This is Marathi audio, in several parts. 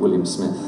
William Smith.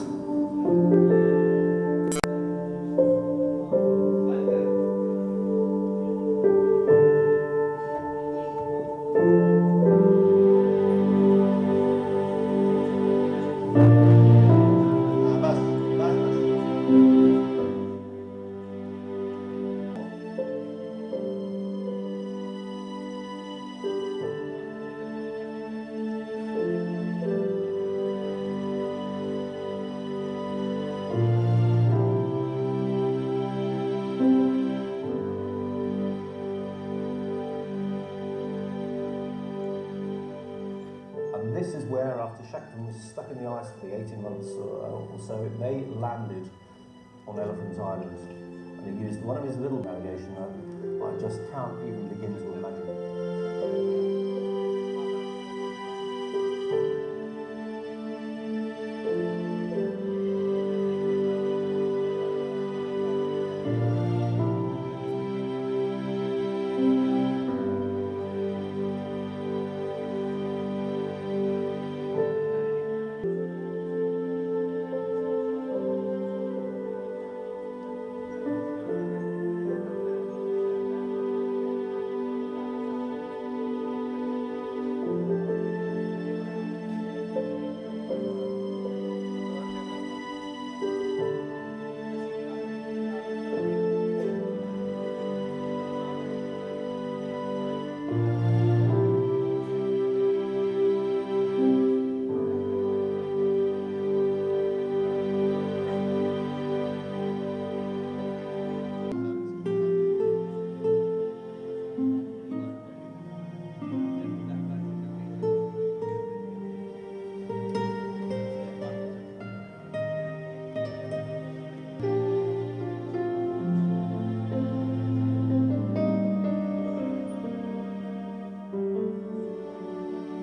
This is where, after Shackleton was stuck in the ice for the 18 months or so, they landed on Elephant Island. And he used one of his little navigation that I just can't even begin to imagine.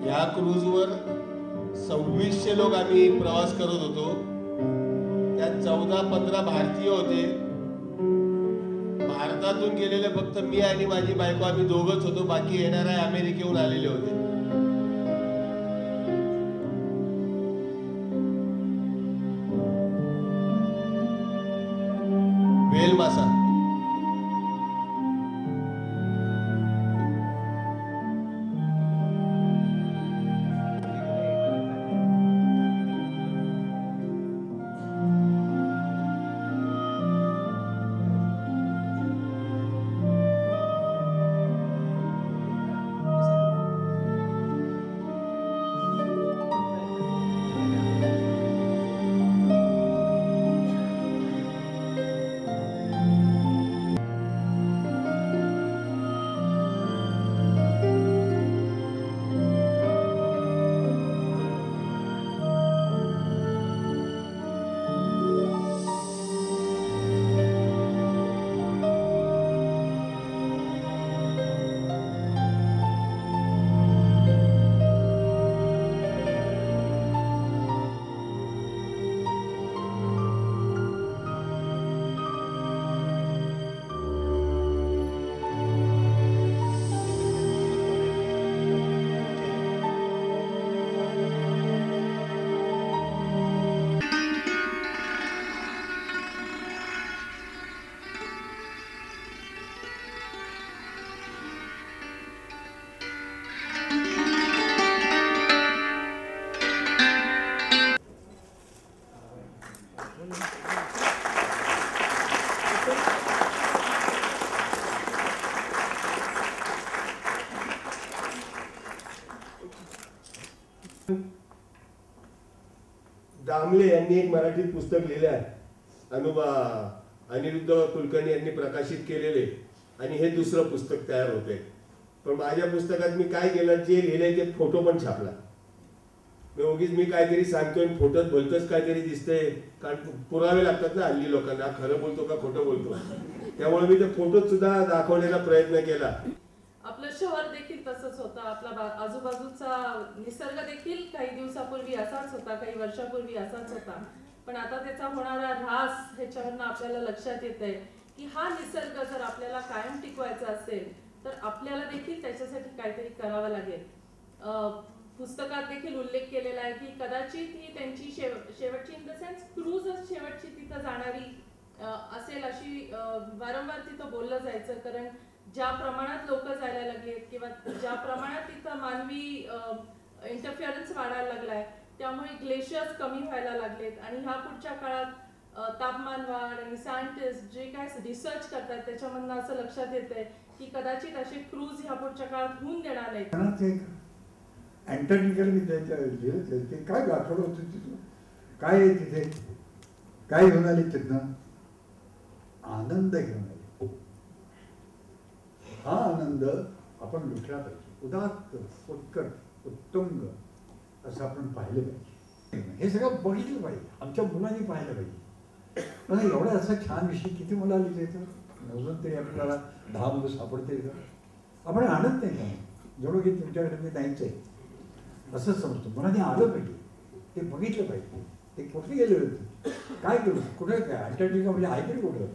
या क्रूजवर 2600 लोक आम्ही प्रवास करत होतो. त्यात 14-15 भारतीय होते. भारतातून गेलेले फक्त मी आणि माझी बायको आम्ही दोघंच होतो. बाकी येणारे अमेरिकेहून आलेले होते. वेल मासा दामले यांनी एक मराठीत पुस्तक लिहिले आहे. अनिरुद्ध कुलकर्णी यांनी प्रकाशित केलेले आणि हे दुसरं पुस्तक तयार होते. पण माझ्या पुस्तकात मी काय केलं, जे लिहिलंय ते फोटो पण छापला. उगीच मी काहीतरी सांगतोय फोटोत भलतंच काहीतरी दिसतंय, कारण पुरावे लागतात ना हल्ली लोकांना, खरं बोलतो का खोटं बोलतो. त्यामुळे मी ते फोटोत सुद्धा दाखवण्याचा प्रयत्न केला. आपलं शहर देखील तसंच होतं. आपला आजूबाजूचा निसर्ग देखील काही दिवसापूर्वी असाच होता, काही वर्षापूर्वी असाच होता. पण आता त्याचा होणारा ऱ्हास ह्याच्यावरनं आपल्याला लक्षात येतंय की हा निसर्ग जर आपल्याला कायम टिकवायचा असेल तर आपल्याला देखील त्याच्यासाठी काहीतरी करावं लागेल. पुस्तकात देखील उल्लेख केलेला आहे की कदाचित ही त्यांची शेवटची इन द सेन्स क्रूजच शेवटची तिथं जाणारी असेल अशी वारंवार तिथं बोललं जायचं. कारण ज्या प्रमाणात लोक जायला लागलेत किंवा ज्या प्रमाणात तिथं मानवी इंटरफिअरन्स वाढायला लागलाय त्यामुळे ग्लेशियर्स कमी व्हायला लागलेत आणि ह्या पुढच्या काळात तापमान वाढ आणि सायंटिस्ट जे काय रिसर्च करतात त्याच्यामधनं असं लक्षात येतंय की कदाचित असे क्रूज ह्या पुढच्या काळात होऊन देणार नाहीत. अँटार्क्टिकल मी ते काय दाखवलं होतं तिथं, काय आहे तिथे, काय घेऊन आले तिथनं, आनंद घेऊन आले. हा आनंद आपण लुटला पाहिजे. उदात्त, उत्कट, उत्तुंग असं आपण पाहिलं पाहिजे. हे सगळं बघितलं पाहिजे, आमच्या मुलांनी पाहिलं पाहिजे. पण एवढा असा छान विषय किती मुलांना लिहायचं, अजून तरी आपल्याला 10 मुलं सापडतील का? आपण आणत नाही का, जणू की तुमच्याकडे मी नाहीच आहे असं समजतो. मनाने आलं पाहिजे, ते बघितलं पाहिजे. ते कुठे गेले होते, काय केलं, कुठे काय, अंटार्क्टिका म्हणजे आहे तरी कुठं.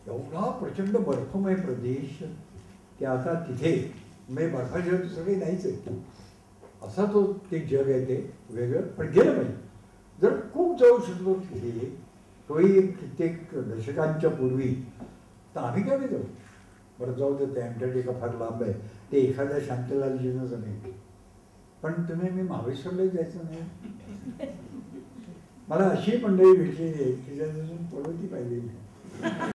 एवढा प्रचंड बर्फमय प्रदेश की आता तिथे म्हणजे बर्फाशिवाय दुसरं काही नाहीच आहे. असा तो ते जग आहे, ते वेगळं. पण गेलं पाहिजे. जर खूप जाऊ शकलो तिथे, तोही कित्येक दशकांच्या पूर्वी, तर आम्ही काय नाही जाऊ. बरं जाऊ दे, ते अंटार्क्टिका फार लांब आहे, ते एखाद्या शांतलालजीनं जमेल. पण तुम्ही मी महाबळेश्वरला जायचं नाही. मला अशी मंडळी भेटलेली आहे की ज्याच्यातून पळवती पाहिजे.